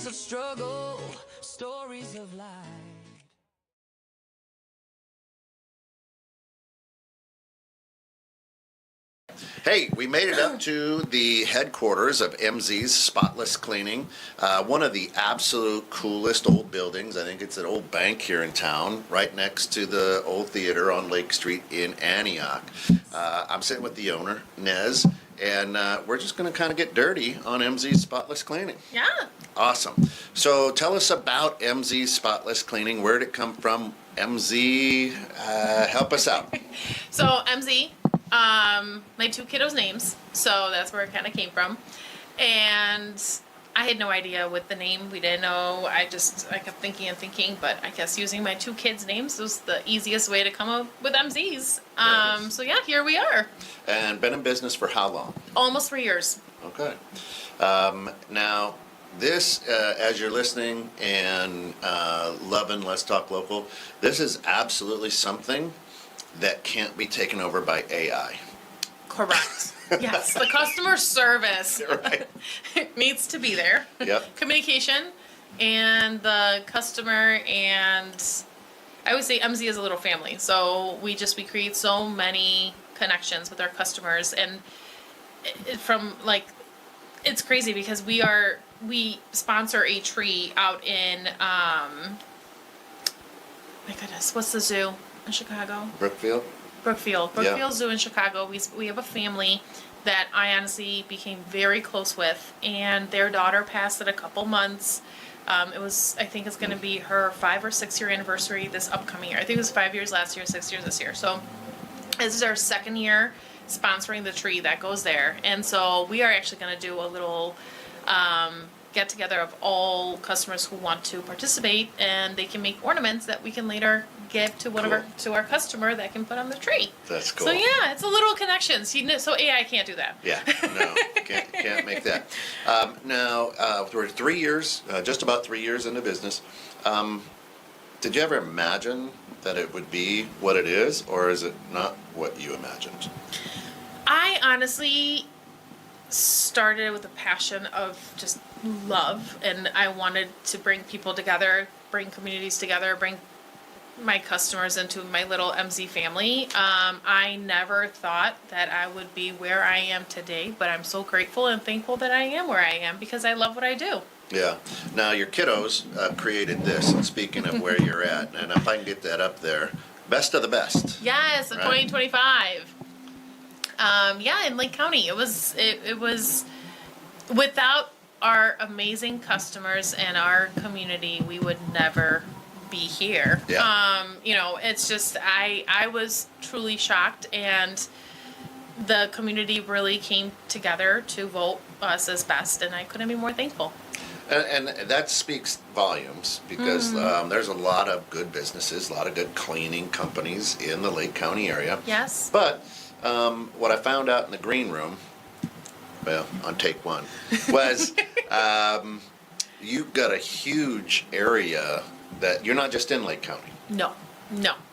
of struggle, stories of life. Hey, we made it up to the headquarters of MZ's Spotless Cleaning, one of the absolute coolest old buildings. I think it's an old bank here in town, right next to the old theater on Lake Street in Antioch. I'm sitting with the owner, Nez, and we're just going to kind of get dirty on MZ's Spotless Cleaning. Yeah. Awesome. So tell us about MZ's Spotless Cleaning. Where did it come from? MZ, help us out. So MZ, my two kiddos' names, so that's where it kind of came from. And I had no idea with the name. We didn't know. I kept thinking and thinking, but I guess using my two kids' names was the easiest way to come up with MZs. So yeah, here we are. And been in business for how long? Almost 3 years. Okay. Now, this, as you're listening and loving Let's Talk Local, this is absolutely something that can't be taken over by AI. Correct. Yes, the customer service Right. needs to be there. Yep. Communication and the customer, and I always say MZ is a little family. So we create so many connections with our customers, and it's crazy because we sponsor a tree out in my goodness, what's the zoo in Chicago? Brookfield? Brookfield Yeah. Zoo in Chicago. We have a family that I honestly became very close with, and their daughter passed in a couple months. I think it's going to be her 5 or 6 year anniversary this upcoming year. I think it was 5 years last year, 6 years this year. So this is our second year sponsoring the tree that goes there, and so we are actually going to do a little get together of all customers who want to participate, and they can make ornaments that we can later give to our customer that can put on the tree. That's cool. So yeah, it's a little connection. So AI can't do that. Yeah, no, can't make that. Now, we're 3 years, just about 3 years into business. Did you ever imagine that it would be what it is, or is it not what you imagined? I honestly started with a passion of just love, and I wanted to bring people together, bring communities together, bring my customers into my little MZ family. I never thought that I would be where I am today, but I'm so grateful and thankful that I am where I am because I love what I do. Yeah. Now, your kiddos created this, and speaking of where you're at, and if I can get that up there, best of the best. Yes, Right. 2025. In Lake County. It was without our amazing customers and our community, we would never be here. Yeah. It's just I was truly shocked, and the community really came together to vote us as best, and I couldn't be more thankful. And that speaks volumes because there's a lot of good businesses, a lot of good cleaning companies in the Lake County area. Yes. But what I found out in the green room, well, on take one, was you've got a huge area that you're not just in Lake County. No.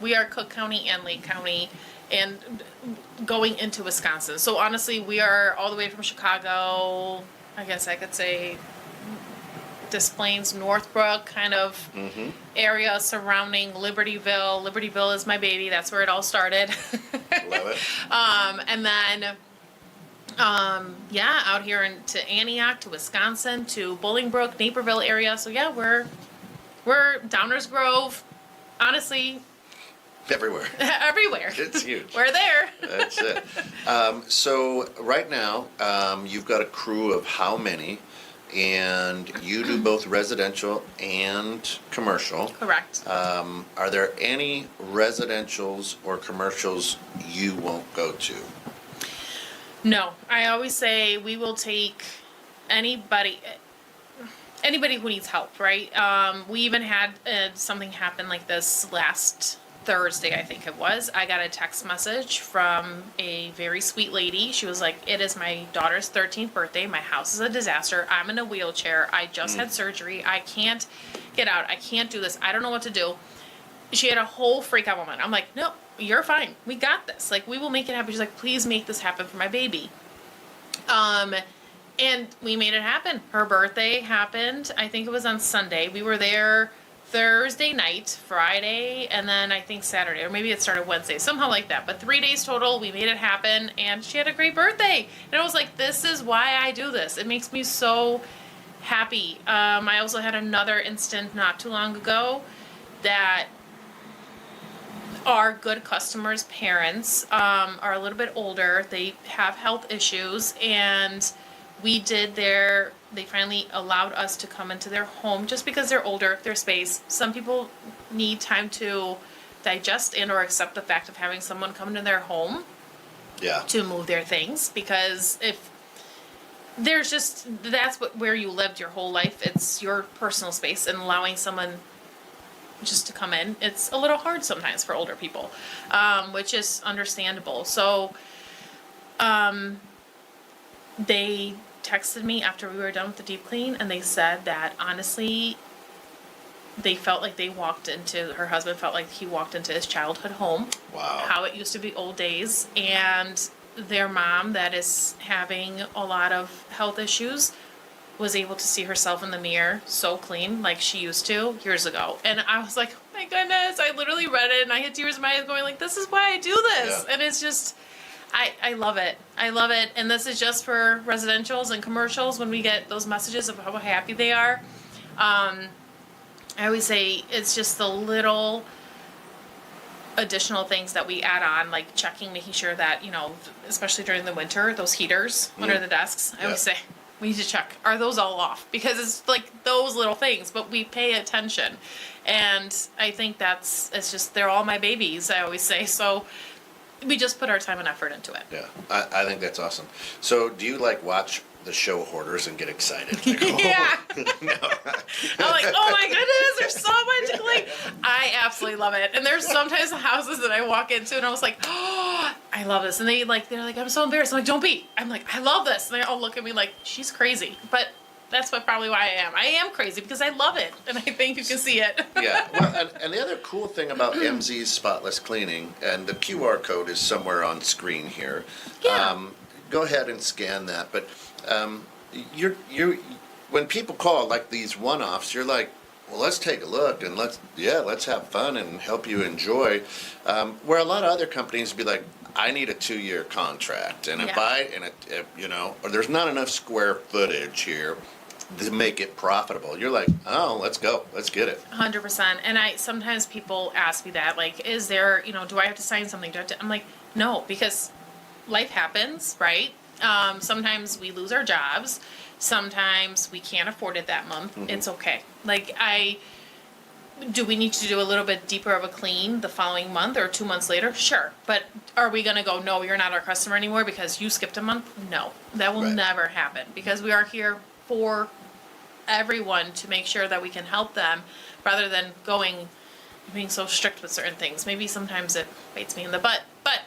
We are Cook County and Lake County, and going into Wisconsin. So honestly, we are all the way from Chicago, I guess I could say Des Plaines, Northbrook kind of area surrounding Libertyville. Libertyville is my baby. That's where it all started. Love it. And then, out here to Antioch, to Wisconsin, to Bolingbrook, Naperville area. So yeah, we're Downers Grove. Honestly, Everywhere. everywhere. It's huge. We're there. That's it. So right now, you've got a crew of how many? And you do both residential and commercial. Correct. Are there any residentials or commercials you won't go to? No, I always say we will take anybody who needs help, right? We even had something happen like this last Thursday, I think it was. I got a text message from a very sweet lady. She was like, "It is my daughter's 13th birthday. My house is a disaster. I'm in a wheelchair. I just had surgery. I can't get out. I can't do this. I don't know what to do." She had a whole freak out moment. I'm like, "No, you're fine. We got this. Like, we will make it happen." She's like, "Please make this happen for my baby." And we made it happen. Her birthday happened. I think it was on Sunday. We were there Thursday night, Friday, and then I think Saturday, or maybe it started Wednesday, somehow like that. But 3 days total, we made it happen, and she had a great birthday. And I was like, this is why I do this. It makes me so happy. I also had another instant not too long ago that our good customers' parents are a little bit older. They have health issues, and they finally allowed us to come into their home just because they're older, their space. Some people need time to digest and or accept the fact of having someone come into their home to move their things, because if there's just, where you lived your whole life, it's your personal space, and allowing someone just to come in, it's a little hard sometimes for older people, which is understandable. So they texted me after we were done with the deep clean, and they said that honestly they felt like her husband felt like he walked into his childhood home. Wow. How it used to be old days. And their mom, that is having a lot of health issues, was able to see herself in the mirror so clean like she used to years ago. And I was like, oh my goodness, I literally read it and I had tears in my eyes going like, this is why I do this. Yeah. And it's just, I love it. I love it. And this is just for residentials and commercials when we get those messages of how happy they are. I always say it's just the little additional things that we add on, like making sure that, especially during the winter, those heaters under the desks, I always say, we need to check, are those all off? Because it's like those little things, but we pay attention. And I think they're all my babies, I always say. So we just put our time and effort into it. Yeah, I think that's awesome. So do you watch the show Hoarders and get excited? Yeah. No. I'm like, oh my goodness, there's so much to clean. I absolutely love it. And there's sometimes houses that I walk into and I was like, oh, I love this. And they're like, I'm so embarrassed. I'm like, don't be. I'm like, I love this. And they all look at me like, she's crazy. But that's probably why I am. I am crazy because I love it, and I think you can see it. Yeah. Well, and the other cool thing about MZ's Spotless Cleaning, and the QR code is somewhere on screen here. Yeah. Go ahead and scan that. But when people call like these one-offs, you're like, well, let's take a look and let's have fun and help you enjoy. Where a lot of other companies be like, I need a 2-year contract, and or there's not enough square footage here to make it profitable. You're like, oh, let's go, let's get it. 100%. And sometimes people ask me that, like, is there, do I have to sign something? I'm like, no, because life happens, right? Sometimes we lose our jobs. Sometimes we can't afford it that month. Mm-hmm. It's okay. Do we need to do a little bit deeper of a clean the following month or 2 months later? Sure. But are we going to go, no, you're not our customer anymore because you skipped a month? No, that will never happen, because we are here for everyone to make sure that we can help them, rather than being so strict with certain things. Maybe sometimes it bites me in the butt, but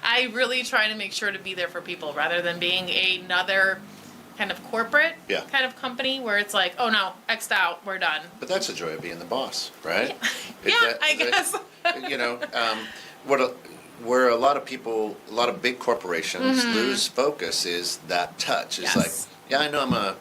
I really try to make sure to be there for people rather than being another kind of corporate kind of company where it's like, oh no, X'd out, we're done. But that's the joy of being the boss, right? I guess. Where a lot of big corporations lose focus is that touch. It's like, yeah, I know I'm gonna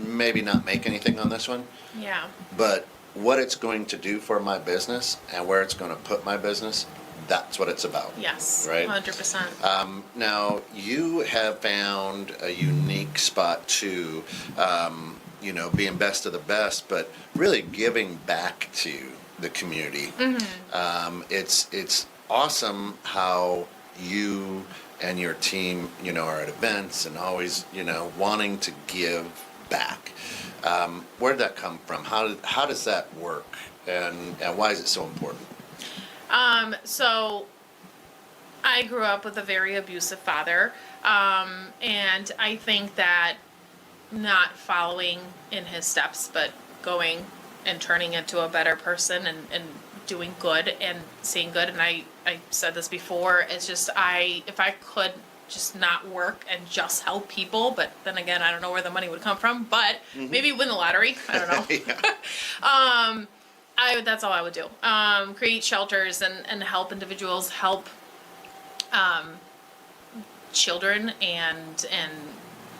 maybe not make anything on this one. Yeah. But what it's going to do for my business and where it's going to put my business, that's what it's about. Yes. Right? 100%. Now, you have found a unique spot to, being best of the best, but really giving back to the community. Mm-hmm. It's awesome how you and your team, are at events and always, wanting to give back. Where did that come from? How does that work? And why is it so important? So I grew up with a very abusive father. And I think that not following in his steps, but going and turning into a better person and doing good and seeing good. And I said this before, it's just, if I could just not work and just help people, but then again, I don't know where the money would come from, but maybe win the lottery. I don't know. That's all I would do. Create shelters and help individuals, help children and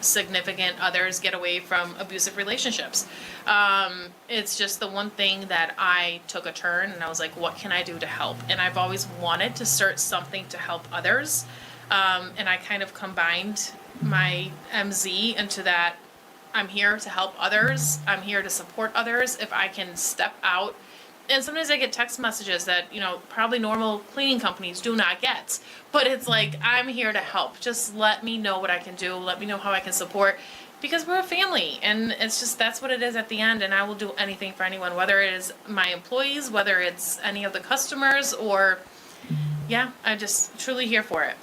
significant others get away from abusive relationships. It's just the one thing that I took a turn and I was like, what can I do to help? And I've always wanted to start something to help others. And I kind of combined my MZ into that. I'm here to help others. I'm here to support others. If I can step out, and sometimes I get text messages that, probably normal cleaning companies do not get. But it's like, I'm here to help. Just let me know what I can do. Let me know how I can support. Because we're a family. And it's just, that's what it is at the end. And I will do anything for anyone. Whether it is my employees, whether it's any of the customers, or, I'm just truly here for it.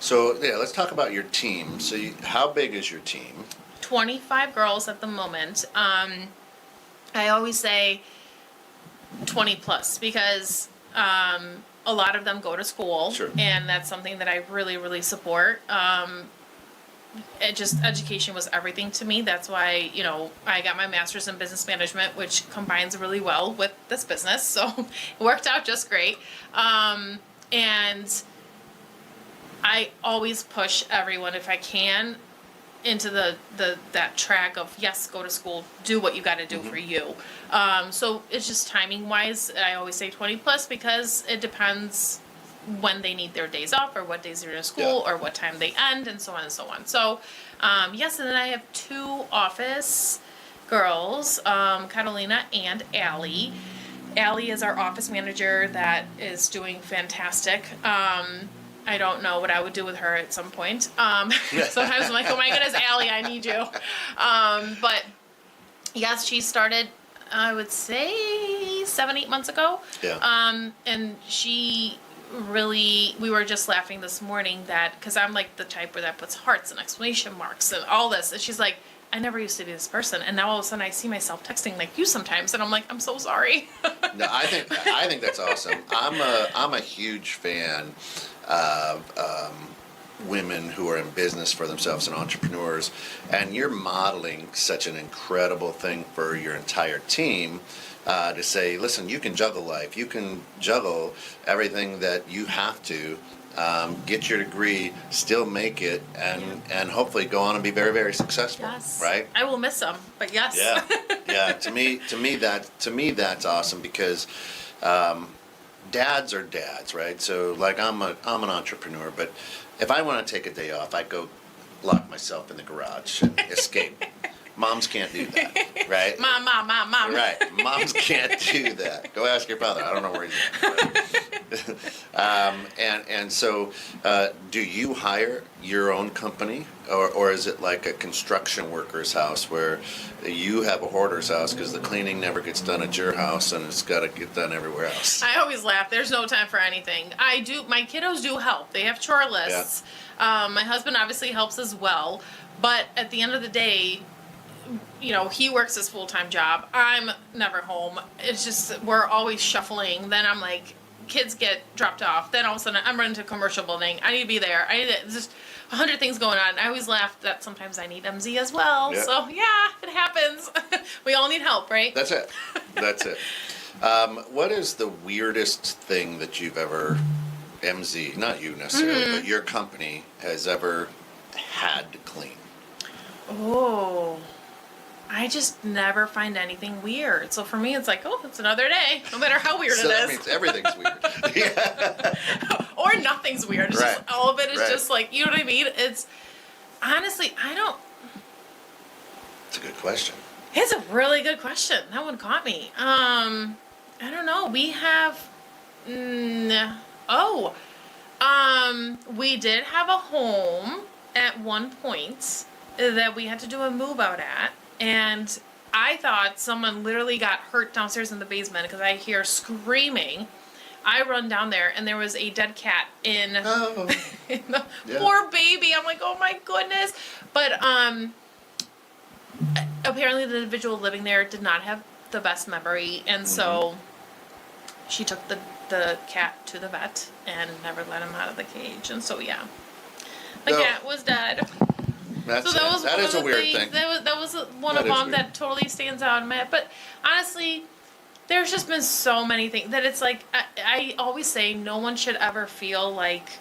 So, let's talk about your team. So, how big is your team? 25 girls at the moment. I always say 20 plus because a lot of them go to school. Sure. And that's something that I really, really support. Education was everything to me. That's why, I got my master's in business management, which combines really well with this business. So it worked out just great. And I always push everyone, if I can, into that track of, yes, go to school, do what you got to do for you. So it's just timing wise. I always say 20 plus because it depends when they need their days off or what days they're in school or what time they end and so on and so on. So yes, and then I have 2 office girls, Catalina and Allie. Allie is our office manager that is doing fantastic. I don't know what I would do with her at some point. Sometimes I'm like, oh my goodness, Allie, I need you. But yes, she started, I would say 7-8 months ago. Yeah. And she really, we were just laughing this morning that, because I'm like the type where that puts hearts and exclamation marks and all this. And she's like, I never used to be this person, and now all of a sudden I see myself texting like you sometimes, and I'm like, I'm so sorry. No, I think that's awesome. I'm a huge fan of women who are in business for themselves and entrepreneurs, and you're modeling such an incredible thing for your entire team. To say, listen, you can juggle life, you can juggle everything that you have to. Get your degree, still make it, and hopefully go on and be very, very successful. Yes. Right? I will miss them, but yes. Yeah. To me, that's awesome because dads are dads, right? So like I'm an entrepreneur, but if I want to take a day off, I go lock myself in the garage and escape. Moms can't do that, right? Mom. Right. Moms can't do that. Go ask your father. I don't know where he's at. And so, do you hire your own company, or is it like a construction worker's house where you have a hoarder's house because the cleaning never gets done at your house and it's got to get done everywhere else? I always laugh. There's no time for anything. My kiddos do help. They have chore lists. Yeah. My husband obviously helps as well. But at the end of the day, he works his full-time job. I'm never home. It's just, we're always shuffling. Then I'm like, kids get dropped off. Then all of a sudden I'm running to a commercial building. I need to be there. It's just 100 things going on. I always laugh that sometimes I need MZ as well. Yeah. So yeah, it happens. We all need help, right? That's it. What is the weirdest thing that you've ever, MZ, not you necessarily, but your company has ever had to clean? Oh, I just never find anything weird. So for me, it's like, oh, it's another day, no matter how weird So it that is. means everything's weird. Yeah. Or nothing's weird. It's just, all of it is just like, you know what I mean? It's, honestly, It's a good question. It's a really good question. That one caught me. I don't know. We have, we did have a home at one point that we had to do a move out at. And I thought someone literally got hurt downstairs in the basement because I hear screaming. I run down there and there was a dead cat in the poor baby. I'm like, oh my goodness. But apparently the individual living there did not have the best memory, and so she took the cat to the vet and never let him out of the cage. And so the cat was dead. That is a weird thing. That was one of them that totally stands out in my head. But honestly, there's just been so many things that it's like, I always say no one should ever feel like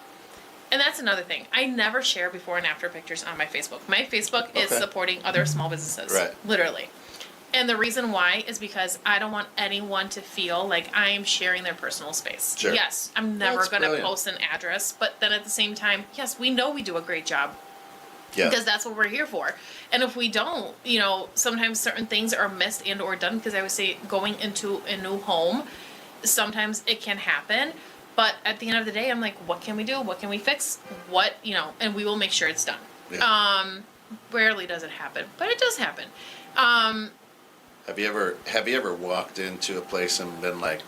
And that's another thing. I never share before and after pictures on my Facebook. My Facebook is supporting other small businesses. Right. Literally. And the reason why is because I don't want anyone to feel like I am sharing their personal space. Sure. Yes, I'm never going to brilliant. post an address, but then at the same time, yes, we know we do a great job. Yeah. Because that's what we're here for. And if we don't, you know, sometimes certain things are missed and or done, because I would say going into a new home, sometimes it can happen. But at the end of the day, I'm like, what can we do? What can we fix? What, you know, and we will make sure it's done. Yeah. Rarely does it happen, but it does happen. Have you ever walked into a place and been like,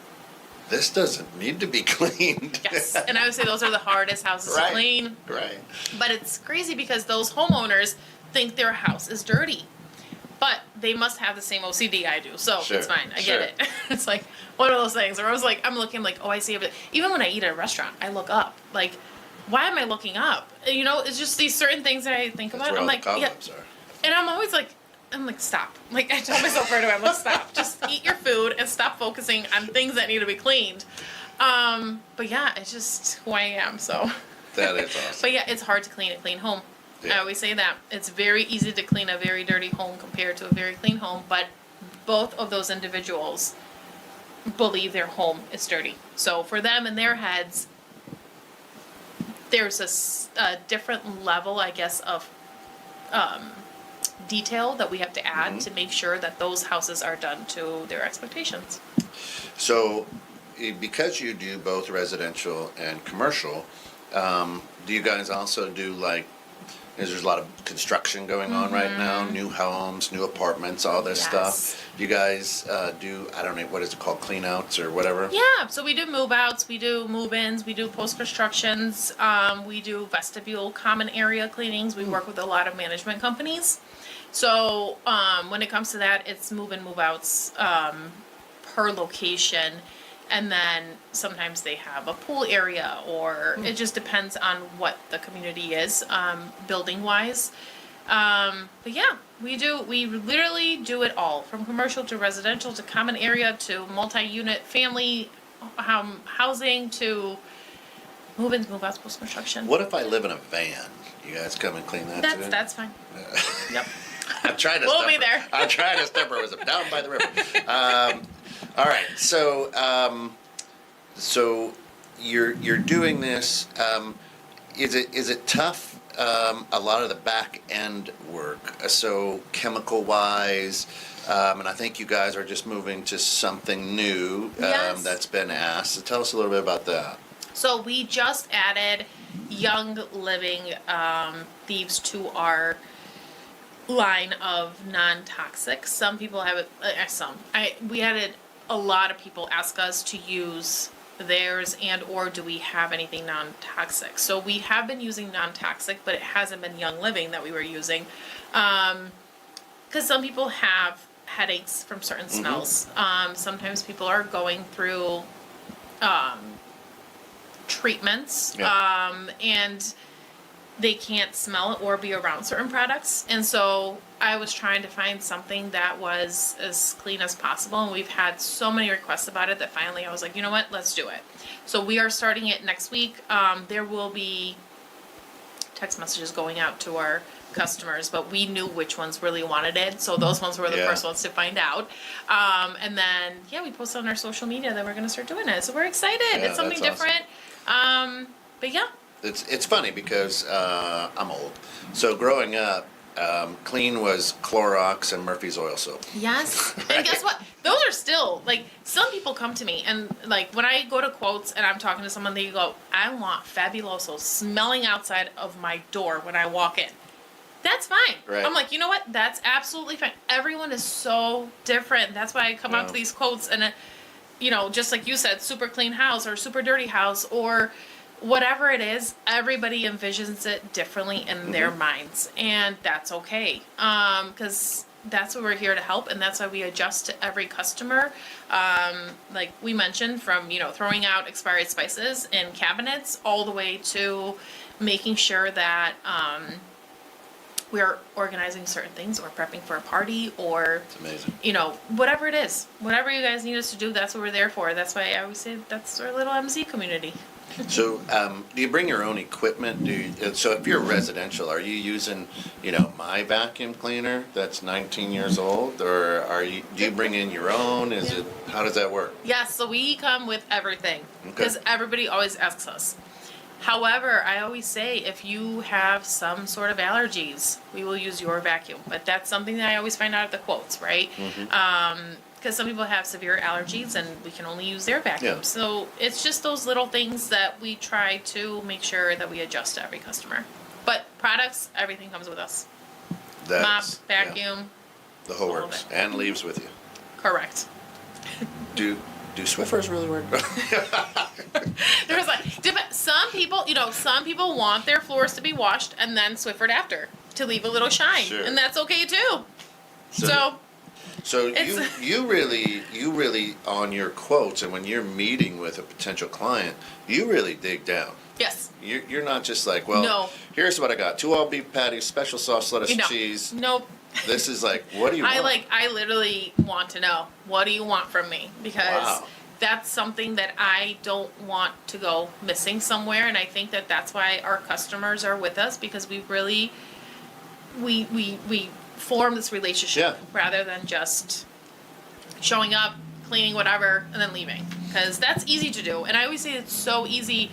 this doesn't need to be cleaned? Yes. And I would say those are the hardest houses to clean. Right. But it's crazy because those homeowners think their house is dirty. But they must have the same OCD I do, so Sure, it's fine. I sure. get it. It's like one of those things where I was like, I'm looking like, oh, I see it. Even when I eat at a restaurant, I look up. Like, why am I looking up? You know, it's just these certain things that I think That's about. where I'm all like, the yeah. cobwebs are. And I'm always like, stop. Like, I tell myself right away, I'm like, stop. Just eat your food and stop focusing on things that need to be cleaned. But yeah, it's just who I am, so. That is awesome. But yeah, it's hard to clean a clean home. Yeah. I always say that. It's very easy to clean a very dirty home compared to a very clean home, but both of those individuals believe their home is dirty. So for them in their heads, there's a different level, I guess, of detail that we have to add to make sure that those houses are done to their expectations. So, because you do both residential and commercial, do you guys also do like, there's a lot of construction going on right now, new homes, new apartments, all this Yes. stuff. You guys do, I don't know, what is it called, clean outs or whatever? Yeah, so we do move outs, we do move ins, we do post constructions, we do vestibule common area cleanings. We work with a lot of management companies. So when it comes to that, it's move in, move outs per location. And then sometimes they have a pool area, or it just depends on what the community is, building wise. But yeah, we literally do it all, from commercial to residential to common area to multi-unit family housing to move-ins, move-outs, post-construction. What if I live in a van? You guys come and clean that too? That's fine. Yep. I'm trying to We'll step be her- there. I'm trying to step her down by the river. All right, so you're doing this. Is it tough? A lot of the back end work, so chemical wise, and I think you guys are just moving to something new Yes. that's been asked. So tell us a little bit about that. So we just added Young Living thieves to our line of non-toxic. Some people have it. We added a lot of people ask us to use theirs, and or do we have anything non-toxic? So we have been using non-toxic, but it hasn't been Young Living that we were using, because some people have headaches from certain smells. Sometimes people are going through treatments, and they can't smell it or be around certain products. And so I was trying to find something that was as clean as possible, and we've had so many requests about it that finally I was like, you know what, let's do it. So we are starting it next week. There will be text messages going out to our customers, but we knew which ones really wanted it, so those ones were the first ones to find out. And then we posted on our social media that we're going to start doing it, so we're excited. It's something that's awesome. different. But yeah. It's funny because I'm old. So growing up, clean was Clorox and Murphy's oil soap. Yes. And guess what? Those are still, like, some people come to me and, like, when I go to quotes and I'm talking to someone, they go, I want Fabuloso smelling outside of my door when I walk in. That's fine. Right. I'm like, you know what? That's absolutely fine. Everyone is so different. That's why I come out to these quotes and, just like you said, super clean house or super dirty house or whatever it is, everybody envisions it differently in their minds, and that's okay, because that's what we're here to help, and that's why we adjust to every customer. Like we mentioned, from throwing out expired spices in cabinets all the way to making sure that we're organizing certain things or prepping for a party or It's amazing. whatever it is, whatever you guys need us to do, that's what we're there for. That's why I always say that's our little MZ community. So, do you bring your own equipment? So if you're residential, are you using, my vacuum cleaner that's 19 years old, or do you bring in your own? How does that work? Yes, so we come with everything Okay. because everybody always asks us. However, I always say if you have some sort of allergies, we will use your vacuum. But that's something that I always find out at the quotes, right? Because some people have severe allergies and we can only use their vacuum. Yeah. So it's just those little things that we try to make sure that we adjust to every customer. But products, everything comes with us. Mop, That's, yeah, vacuum, the whole all of works, it. and leaves with you. correct. Do Swiffers really work? There's some people want their floors to be washed and then Swiffered after to leave a little shine, Sure. and that's okay too. So It's- you really on your quotes, and when you're meeting with a potential client, you really dig down. Yes. You're not just like, well, No. here's what I got: 2 all beef patties, special sauce, lettuce, No. cheese. Nope. This is like, what do you want? I literally want to know, what do you want from me? Because Wow. that's something that I don't want to go missing somewhere, and I think that that's why our customers are with us, because we really we form this relationship Yeah. rather than just showing up, cleaning whatever, and then leaving. Because that's easy to do, and I always say it's so easy,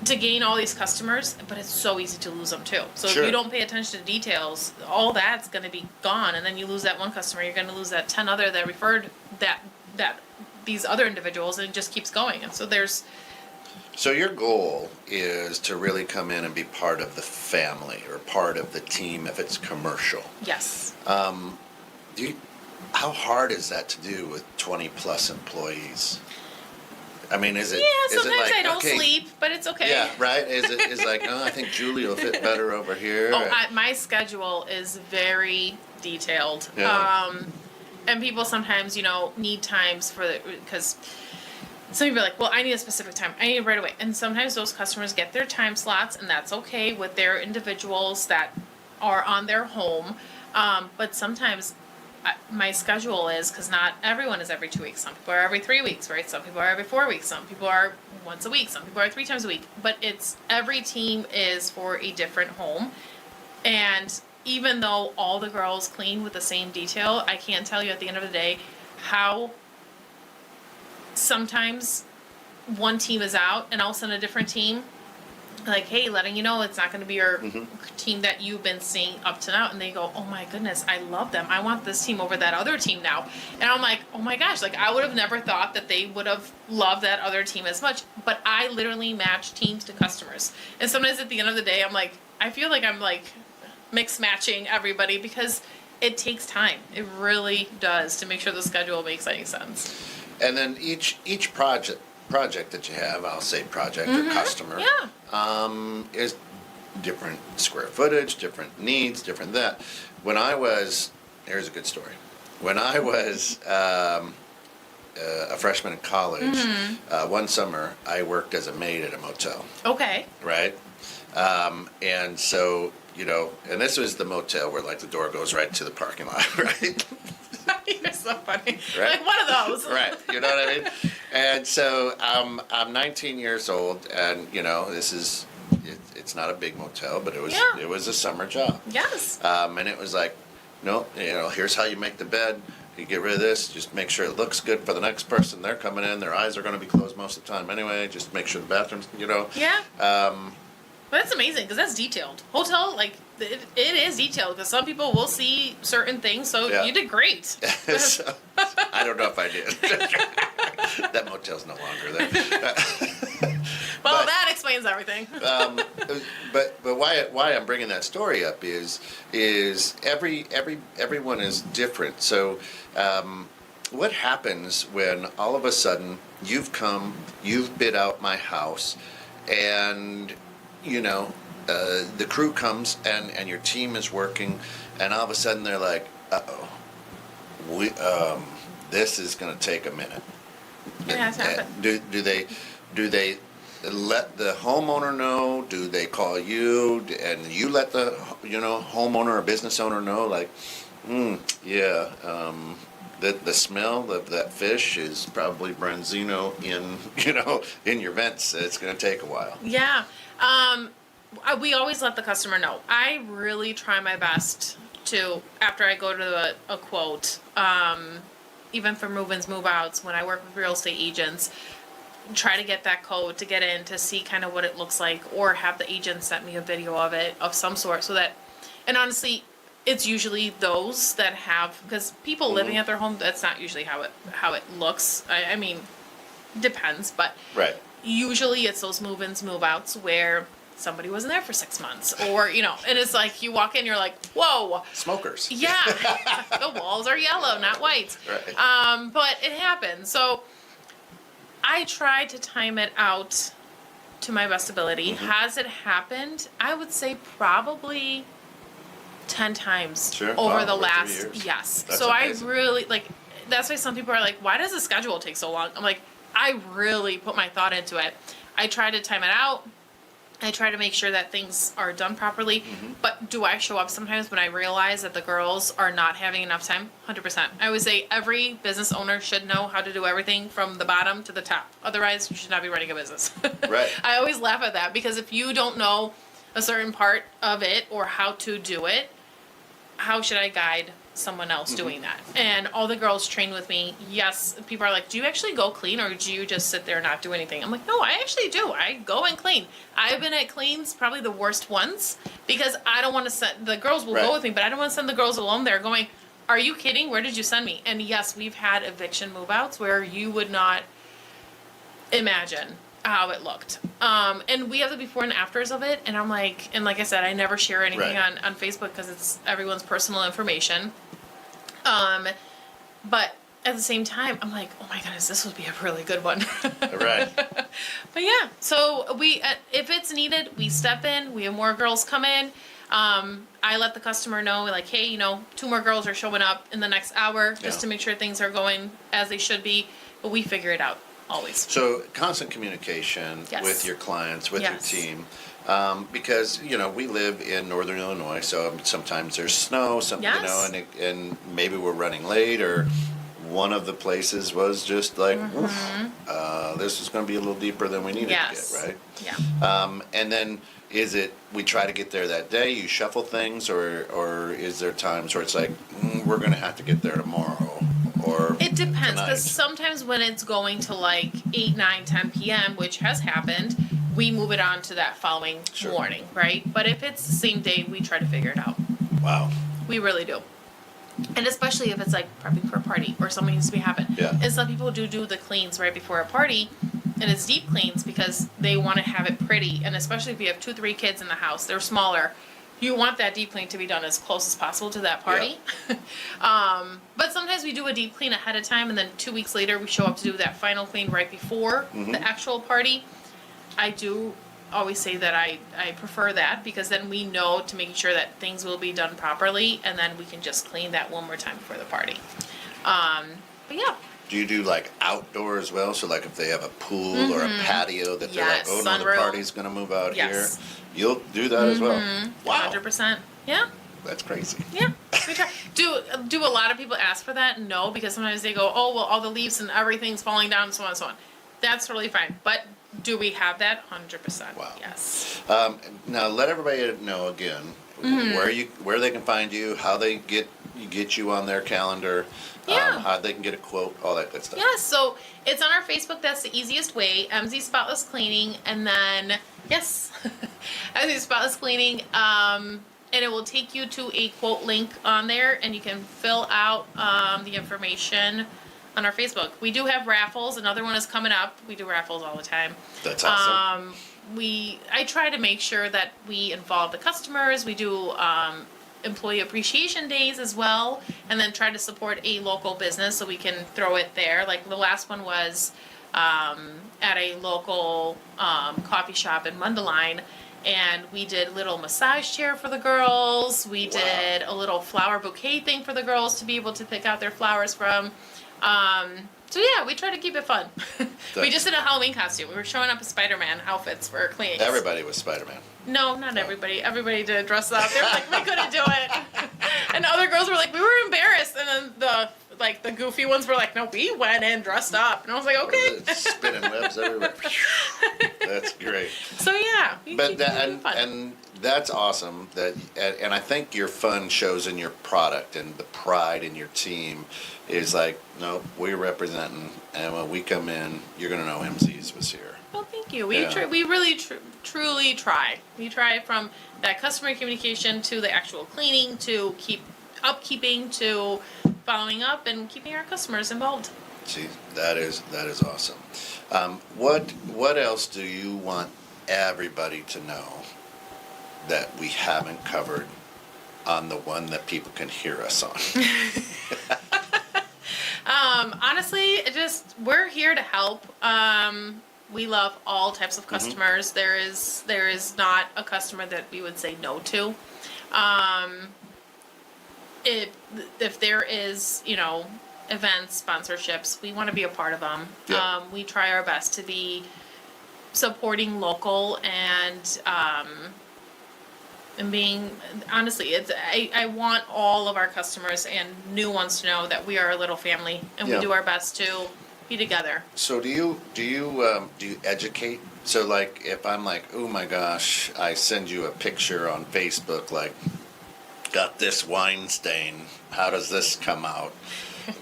to gain all these customers, but it's so easy to lose them too. So Sure. if you don't pay attention to details, all that's going to be gone, and then you lose that one customer, you're going to lose that 10 other that referred that these other individuals, and it just keeps going. And so So your goal is to really come in and be part of the family or part of the team if it's commercial. yes. How hard is that to do with 20 plus employees? I mean, is it? Yeah, is sometimes it like, I don't okay, sleep, but it's okay. Yeah, right. Is like, oh, I think Julie will fit better over here. My schedule is very detailed. Yeah. And people sometimes, need times because some people are like, well, I need a specific time. I need it right away. And sometimes those customers get their time slots, and that's okay with their individuals that are on their home. But sometimes my schedule is, because not everyone is every 2 weeks. Some people are every 3 weeks, right? Some people are every 4 weeks. Some people are once a week. Some people are 3 times a week. But every team is for a different home. And even though all the girls clean with the same detail, I can't tell you at the end of the day how sometimes one team is out and all of a sudden a different team, like, hey, letting you know it's not going to be your team that you've been seeing up to now. And they go, oh my goodness, I love them. I want this team over that other team now. And I'm like, oh my gosh, like I would have never thought that they would have loved that other team as much. But I literally match teams to customers. And sometimes at the end of the day, I'm like, I feel like I'm like mix matching everybody, because it takes time. It really does, to make sure the schedule makes any sense. And then each project that you have, I'll say project or customer, is different square footage, different needs, different that. Here's a good story. When I was a freshman in college, one summer I worked as a maid at a motel. Okay. Right? And so, and this was the motel where like the door goes right to the parking lot, right? You're so funny. Right. Like one of those. Right. You know what I mean? And so I'm 19 years old, and it's not a big motel, but it was a summer job. Yes. And it was like, no, here's how you make the bed. You get rid of this, just make sure it looks good for the next person. They're coming in, their eyes are going to be closed most of the time anyway. Just make sure the bathrooms, Yeah. But that's amazing, because that's detailed. Hotel, like, it is detailed, because some people will see certain things, so Yeah. you did great. So, I don't know if I did. That motel's no longer there. Well, that explains everything. But why I'm bringing that story up is everyone is different. So what happens when all of a sudden you've bid out my house, and the crew comes and your team is working, and all of a sudden they're like, this is going to take a minute. Yeah, it's happened. Do they let the homeowner know? Do they call you and you let the homeowner or business owner know, like, the smell of that fish is probably branzino in your vents. It's going to take a while. Yeah. We always let the customer know. I really try my best to, after I go to a quote, even for move-ins, move-outs, when I work with real estate agents, try to get that code to get in to see kind of what it looks like, or have the agent send me a video of it of some sort, so that, and honestly, it's usually those that have, because people living at their home, that's not usually how it looks. I mean, depends, but Right. usually it's those move-ins, move-outs where somebody wasn't there for 6 months, or and it's like you walk in, you're like, whoa, Smokers. yeah, the walls are yellow, not white. Right. But it happens. So I try to time it out to my best ability. Has it happened? I would say probably 10 times Sure. over Wow, the over 3 last, years. yes. That's so amazing. I really, that's why some people are like, why does the schedule take so long? I'm like, I really put my thought into it. I try to time it out. I try to make sure that things are done properly. But do I show up sometimes when I realize that the girls are not having enough time? 100%. I would say every business owner should know how to do everything from the bottom to the top. Otherwise, you should not be running a business. Right. I always laugh at that, because if you don't know a certain part of it or how to do it, how should I guide someone else doing that? And all the girls train with me. Yes, people are like, do you actually go clean, or do you just sit there and not do anything? I'm like, no, I actually do. I go and clean. I've been at cleans, probably the worst ones, because I don't want to send, the girls will Right. go with me, but I don't want to send the girls alone there going, are you kidding? Where did you send me? And yes, we've had eviction move-outs where you would not imagine how it looked. And we have the before and afters of it, and I'm like, and like I said, I never share anything Right. on Facebook because it's everyone's personal information. But at the same time, I'm like, oh my goodness, this would be a really good one. Right. But yeah, so we, if it's needed, we step in. We have more girls come in. I let the customer know, like, hey, 2 more girls are showing up in the next hour, just Yeah. to make sure things are going as they should be. But we figure it out always. So constant communication Yes. with your clients, with Yes. your team, because we live in northern Illinois, so sometimes there's snow, Yes. and maybe we're running late, or one of the places was just like, oof, this is going to be a little deeper than we needed Yes. to get, right? Yeah. And then is it we try to get there that day? You shuffle things, or is there times where it's like we're going to have to get there tomorrow? Or It depends, tonight? because sometimes when it's going to like 8, 9, 10 p.m., which has happened, we move it on to that following Sure. morning, right? But if it's the same day, we try to figure it out. Wow. We really do. And especially if it's like prepping for a party or something needs to be happen. Yeah. And some people do the cleans right before a party, and it's deep cleans because they want to have it pretty. And especially if you have 2, 3 kids in the house, they're smaller. You want that deep clean to be done as close as possible to that party. But sometimes we do a deep clean ahead of time, and then 2 weeks later we show up to do that final clean right before the actual party. I do always say that I prefer that, because then we know to make sure that things will be done properly, and then we can just clean that one more time before the party. But yeah. Do you do like outdoor as well? So like if they have a pool or a patio that they're like, Yes, oh no, the sunroom. party's gonna move out Yes. here. You'll do that as well. Wow, 100%. Yeah. that's crazy. Yeah, we try. Do a lot of people ask for that? No, because sometimes they go, oh, well, all the leaves and everything's falling down, and so on and so on. That's totally fine. But do we have that? 100%. Wow. Yes. Now let everybody know again where they can find you, how they get you on their calendar, Yeah. how they can get a quote, all that good stuff. Yeah, so it's on our Facebook. That's the easiest way. MZ Spotless Cleaning, and then yes, MZ Spotless Cleaning. And it will take you to a quote link on there, and you can fill out the information on our Facebook. We do have raffles. Another one is coming up. We do raffles all the time. That's awesome. I try to make sure that we involve the customers. We do employee appreciation days as well, and then try to support a local business so we can throw it there. Like the last one was at a local coffee shop in Mundelein, and we did little massage chair for the girls. We did a little flower bouquet thing for the girls to be able to pick out their flowers from. So yeah, we try to keep it fun. We just did a Halloween costume. We were showing up as Spider-Man outfits for cleaning. Everybody was Spider-Man. No, not everybody. Everybody did dress up. They were like, we couldn't do it. And other girls were like, we were embarrassed. And then like the goofy ones were like, no, we went in dressed up, and I was like, okay. Spinning webs everywhere. That's great. So yeah, But and that's awesome. And I think your fun shows in your product, and the pride in your team is like, no, we're representing, and when we come in, you're gonna know MZ's was here. Well, thank you. We really truly try. We try from that customer communication to the actual cleaning to upkeeping to following up and keeping our customers involved. See, that is awesome. What else do you want everybody to know that we haven't covered on the one that people can hear us on? Honestly, we're here to help. We love all types of customers. Mm-hmm. There is not a customer that we would say no to. If there is, events, sponsorships, we want to be a part of them. Yeah. We try our best to be supporting local and being, honestly, I want all of our customers and new ones to know that we are a little family and we do our best to be together. So do you educate? So like if I'm like, oh my gosh, I send you a picture on Facebook like, got this wine stain, how does this come out?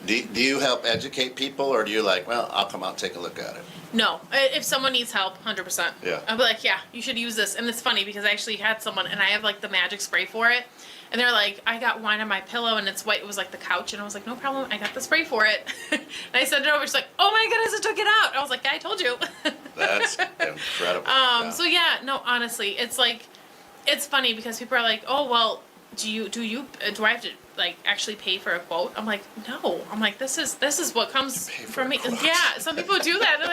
Do you help educate people, or do you like, well, I'll come out and take a look at it? No, if someone needs help, 100%. Yeah. I'll be like, yeah, you should use this. And it's funny because I actually had someone, and I have like the magic spray for it. And they're like, I got wine on my pillow and it's white. It was like the couch. And I was like, no problem. I got the spray for it. And I sent it over. She's like, oh my goodness, I took it out. I was like, yeah, I told you. That's incredible. Yeah. So yeah, no, honestly, it's like, it's funny because people are like, oh, well, do I have to like actually pay for a quote? I'm like, no. I'm like, this is what comes from me. Yeah. Some people do that. They're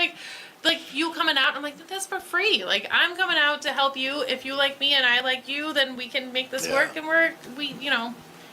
like you coming out. I'm like, that's for free. Like I'm coming out to help you. If you like me and I like you, then we can make this work. And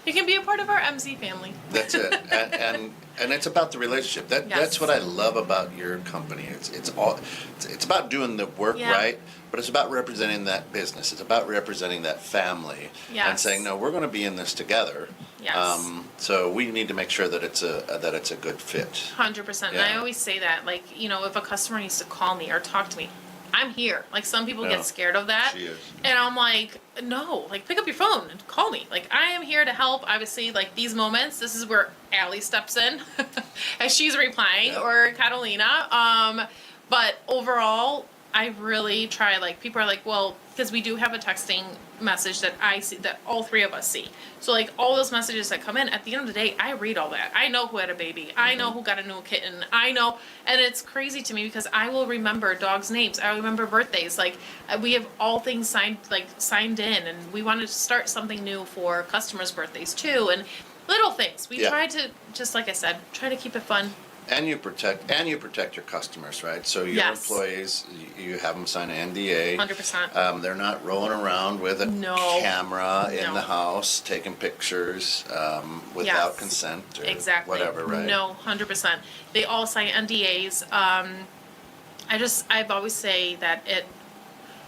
you can be a part of our MZ family. That's it. And it's about the relationship. That's what I love about your company. It's about doing the work right, but it's about representing that business. It's about representing that family and saying, no, we're going to be in this together. Yes. So we need to make sure that it's a good fit. 100%. And I always say that, like, if a customer needs to call me or talk to me, I'm here. Like, some people get scared of that. She is. And I'm like, no, like, pick up your phone and call me. Like, I am here to help. Obviously, like, these moments, this is where Allie steps in as she's replying, or Catalina. But overall, I really try, like, people are like, well, because we do have a texting message that I see, that all three of us see. So, like, all those messages that come in, at the end of the day, I read all that. I know who had a baby. I know who got a new kitten. I know, and it's crazy to me because I will remember dogs' names. I remember birthdays. Like, we have all things signed in, and we wanted to start something new for customers' birthdays, too, and little things. We try to, just like I said, try to keep it fun. And you protect your customers, right? So your employees, you have them sign an NDA. 100%. They're not rolling around with a camera in the house taking pictures without consent or whatever, right? No, 100%. They all sign NDAs. I've always say that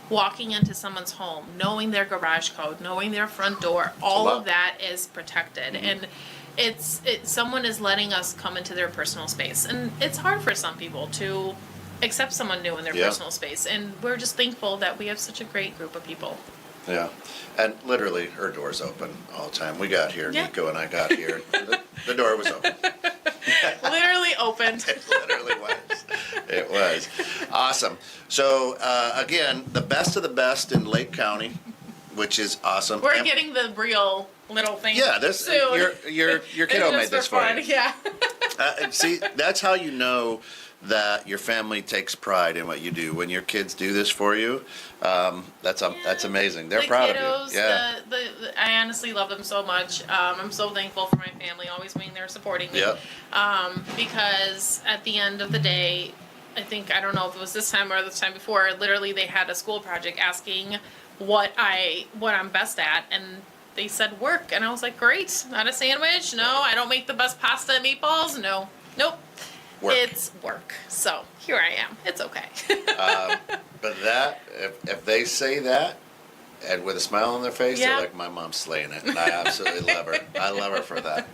walking into someone's home, knowing their garage code, knowing their front door, all of that is protected. And someone is letting us come into their personal space, and it's hard for some people to accept someone new in their personal space, and we're just thankful that we have such a great group of people. Yeah, and literally her door's open all the time. We got here, Nico and I got here, the door was open. Literally opened. It literally was. It was awesome. So again, the best of the best in Lake County, which is awesome. We're getting the real little thing. Yeah, this soon. your kiddo made this for you. Yeah. See, that's how you know that your family takes pride in what you do. When your kids do this for you, that's amazing. They're proud kiddos, of you. Yeah. I honestly love them so much. I'm so thankful for my family always being there supporting me. Yep. Because at the end of the day, I don't know if it was this time or the time before, literally they had a school project asking what I'm best at, and they said work, and I was like, great, not a sandwich, no, I don't make the best pasta and meatballs, no, nope, it's work. So here I am. It's okay. But that, if they say that, and with a smile on their face, Yeah. they're like, my mom's slaying it. And I absolutely love her. I love her for that.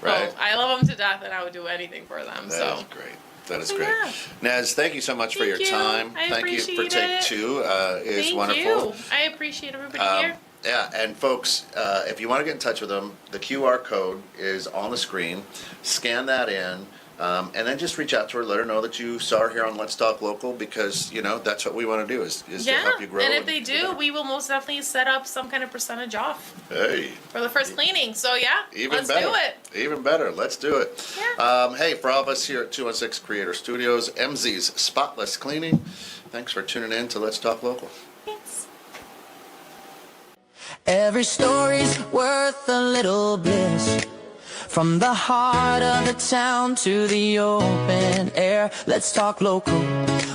Right? Oh, I love them to death, and I would do anything for them. That is great. That is great. Yeah. Nez, thank you so much for Thank your you. time. I Thank you for appreciate take it. 2. It's Thank wonderful. you. I appreciate everybody here. Yeah, and folks, if you want to get in touch with them, the QR code is on the screen. Scan that in, and then just reach out to her. Let her know that you saw her here on Let's Talk Local, because that's what we want to do is to help you grow. And if they do, we will most definitely set up some kind of percentage off Hey, for the first cleaning. So yeah, even let's better. do it. Even better. Let's do it. Yeah. Hey, for all of us here at 216 Creator Studios, MZ's Spotless Cleaning. Thanks for tuning in to Let's Talk Local. Thanks. Every story's worth a little bliss. From the heart of the town to the open air, let's talk local,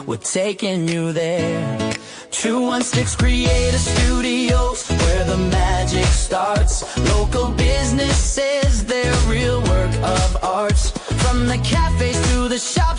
we're taking you there. 216 Creator Studios, where the magic starts. Local businesses, their real work of art. From the cafes to the shops.